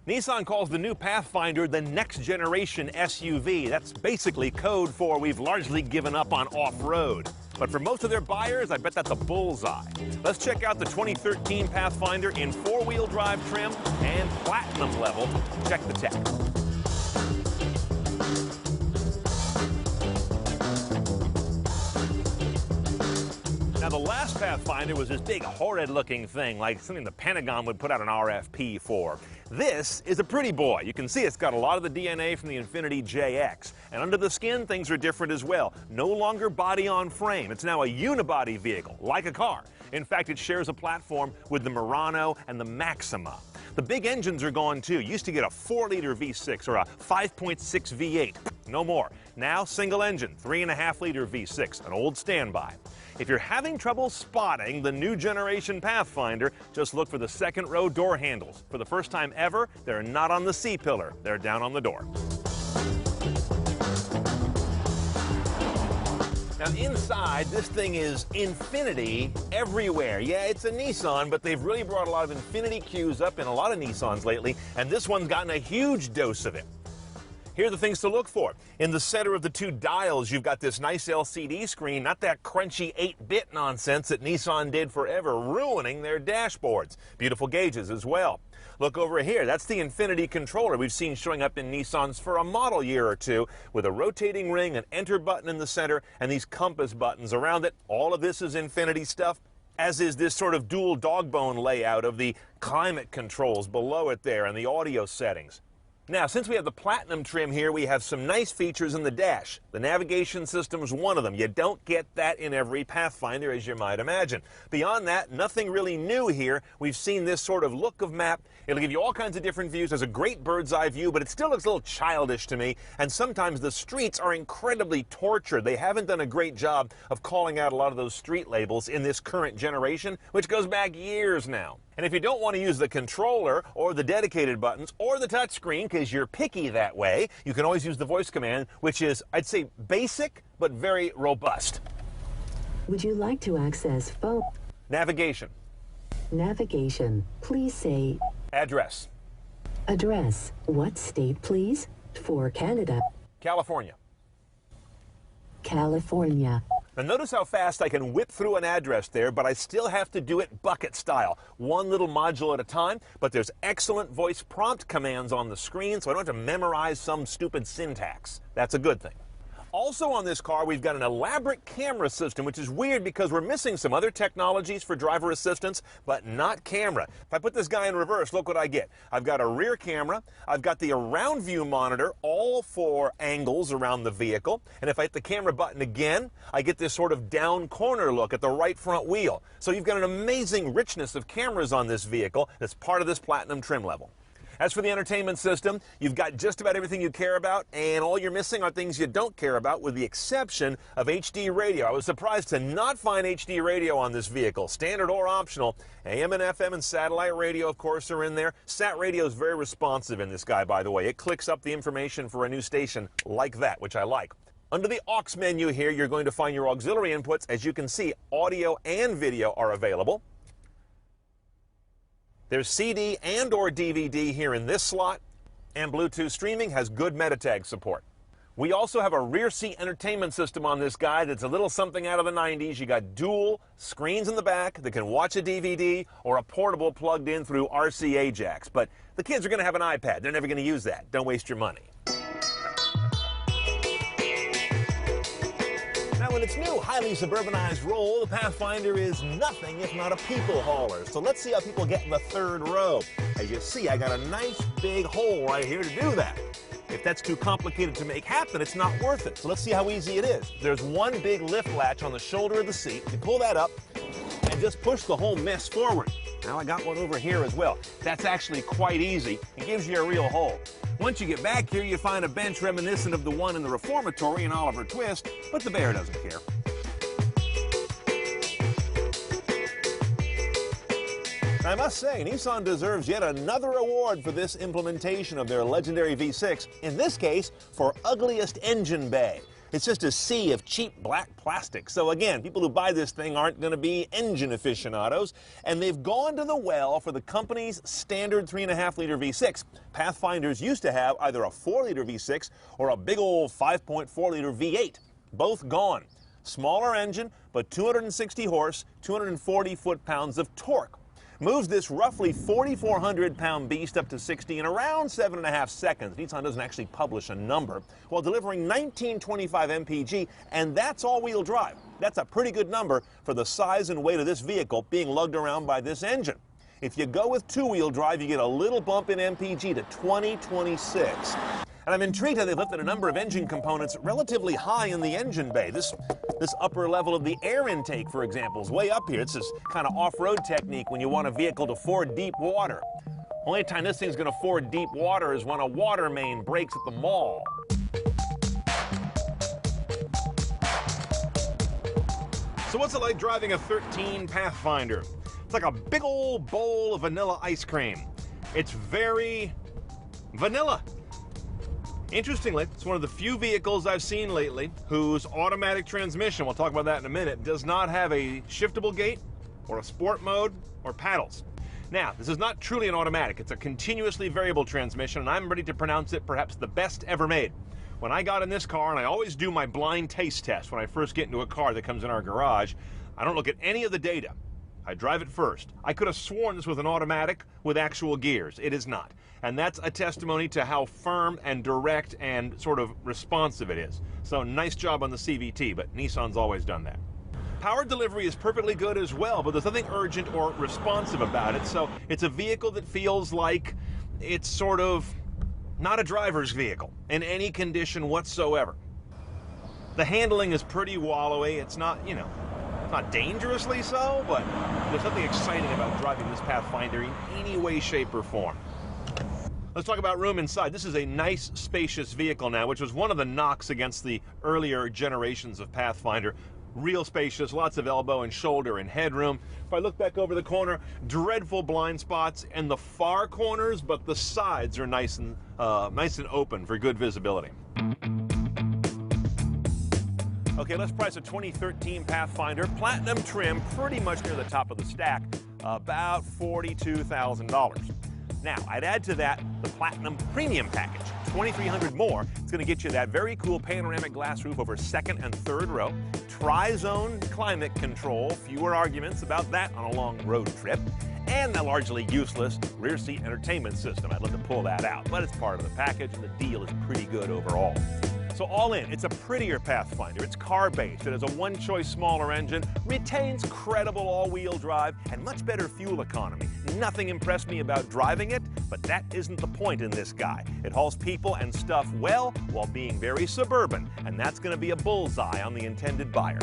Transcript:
Nissan calls the new Pathfinder the next generation SUV. That's basically code for we've largely given up on off-road. But for most of their buyers, I bet that's a bullseye. Let's check out the 2013 Pathfinder in four-wheel drive trim and platinum level. Check the tech. Now, the last Pathfinder was this big, horrid-looking thing, like something the Pentagon would put out an RFP for. This is a pretty boy. You can see it's got a lot of the DNA from the Infiniti JX. And under the skin, things are different as well. No longer body on frame. It's now a unibody vehicle, like a car. In fact, it shares a platform with the Murano and the Maxima. The big engines are gone too. You used to get a 4-liter V6 or a 5.6 V8. No more. Now, single engine, 3.5-liter V6, an old standby. If you're having trouble spotting the new generation Pathfinder, just look for the second row door handles. For the first time ever, they're not on the C-pillar. They're down on the door. Now inside, this thing is Infiniti everywhere. Yeah, it's a Nissan, but they've really brought a lot of Infiniti cues up in a lot of Nissans lately, and this one's gotten a huge dose of it. Here are the things to look for. In the center of the two dials, you've got this nice LCD screen, not that crunchy 8-bit nonsense that Nissan did forever, ruining their dashboards. Beautiful gauges as well. Look over here. That's the Infiniti controller we've seen showing up in Nissans for a model year or two, with a rotating ring, an enter button in the center, and these compass buttons around it. All of this is Infiniti stuff, as is this sort of dual dog bone layout of the climate controls below it there and the audio settings. Now, since we have the platinum trim here, we have some nice features in the dash. The navigation system is one of them. You don't get that in every Pathfinder, as you might imagine. Beyond that, nothing really new here. We've seen this sort of look of map. It'll give you all kinds of different views. There's a great bird's eye view, but it still looks a little childish to me. And sometimes the streets are incredibly tortured. They haven't done a great job of calling out a lot of those street labels in this current generation, which goes back years now. And if you don't want to use the controller or the dedicated buttons or the touchscreen because you're picky that way, you can always use the voice command, which is, I'd say, basic but very robust. Would you like to access phone? Navigation. Navigation. Please say Address. address. What state, please? For Canada. California. California. Now notice how fast I can whip through an address there, but I still have to do it bucket style, one little module at a time, but there's excellent voice prompt commands on the screen, so I don't have to memorize some stupid syntax. That's a good thing. Also on this car, we've got an elaborate camera system, which is weird because we're missing some other technologies for driver assistance, but not camera. If I put this guy in reverse, look what I get. I've got a rear camera, I've got the around view monitor, all 4 angles around the vehicle, and if I hit the camera button again, I get this sort of down corner look at the right front wheel. So you've got an amazing richness of cameras on this vehicle that's part of this platinum trim level. As for the entertainment system, you've got just about everything you care about, and all you're missing are things you don't care about, with the exception of HD radio. I was surprised to not find HD radio on this vehicle, standard or optional. AM and FM and satellite radio, of course, are in there. Sat radio is very responsive in this guy, by the way. It clicks up the information for a new station like that, which I like. Under the aux menu here, you're going to find your auxiliary inputs. As you can see, audio and video are available. There's CD and or DVD here in this slot, and Bluetooth streaming has good Metatag support. We also have a rear seat entertainment system on this guy that's a little something out of the 90s. You got dual screens in the back that can watch a DVD or a portable plugged in through RCA jacks. But the kids are going to have an iPad. They're never going to use that. Don't waste your money. Now, in its new, highly suburbanized role, the Pathfinder is nothing if not a people hauler. So let's see how people get in the third row. As you see, I got a nice big hole right here to do that. If that's too complicated to make happen, it's not worth it. So let's see how easy it is. There's one big lift latch on the shoulder of the seat. You pull that up and just push the whole mess forward. Now I got one over here as well. That's actually quite easy. It gives you a real hole. Once you get back here, you find a bench reminiscent of the one in the Reformatory in Oliver Twist, but the bear doesn't care. I must say, Nissan deserves yet another award for this implementation of their legendary V6, in this case, for ugliest engine bay. It's just a sea of cheap black plastic. So again, people who buy this thing aren't going to be engine aficionados, and they've gone to the well for the company's standard 3.5-liter V6. Pathfinders used to have either a 4-liter V6 or a big old 5.4-liter V8. Both gone. Smaller engine, but 260 horse, 240 foot-pounds of torque. Moves this roughly 4,400-pound beast up to 60 in around 7.5 seconds. Nissan doesn't actually publish a number, while delivering 1925 mpg, and that's all-wheel drive. That's a pretty good number for the size and weight of this vehicle being lugged around by this engine. If you go with two-wheel drive, you get a little bump in mpg to 2026. And I'm intrigued how they've lifted a number of engine components relatively high in the engine bay. This upper level of the air intake, for example, is way up here. It's this kind of off-road technique when you want a vehicle to ford deep water. Only time this thing's going to ford deep water is when a water main breaks at the mall. So what's it like driving a 13 Pathfinder? It's like a big old bowl of vanilla ice cream. It's very vanilla. Interestingly, it's one of the few vehicles I've seen lately whose automatic transmission, we'll talk about that in a minute, does not have a shiftable gate or a sport mode or paddles. Now, this is not truly an automatic. It's a continuously variable transmission, and I'm ready to pronounce it perhaps the best ever made. When I got in this car, and I always do my blind taste test when I first get into a car that comes in our garage, I don't look at any of the data. I drive it first. I could have sworn this was an automatic with actual gears. It is not. And that's a testimony to how firm and direct and sort of responsive it is. So nice job on the CVT, but Nissan's always done that. Power delivery is perfectly good as well, but there's nothing urgent or responsive about it. So it's a vehicle that feels like it's sort of not a driver's vehicle in any condition whatsoever. The handling is pretty wallowy. It's not, not dangerously so, but there's nothing exciting about driving this Pathfinder in any way, shape, or form. Let's talk about room inside. This is a nice, spacious vehicle now, which was one of the knocks against the earlier generations of Pathfinder. Real spacious, lots of elbow and shoulder and headroom. If I look back over the corner, dreadful blind spots in the far corners, but the sides are nice and open for good visibility. Okay, let's price a 2013 Pathfinder. Platinum trim, pretty much near the top of the stack, about $42,000. Now, I'd add to that the Platinum Premium package, $2,300 more. It's going to get you that very cool panoramic glass roof over second and third row, tri-zone climate control, fewer arguments about that on a long road trip, and the largely useless rear seat entertainment system. I'd love to pull that out, but it's part of the package, and the deal is pretty good overall. So all in, it's a prettier Pathfinder. It's car-based. It has a one-choice smaller engine, retains credible all-wheel drive, and much better fuel economy. Nothing impressed me about driving it, but that isn't the point in this guy. It hauls people and stuff well while being very suburban, and that's going to be a bullseye on the intended buyer.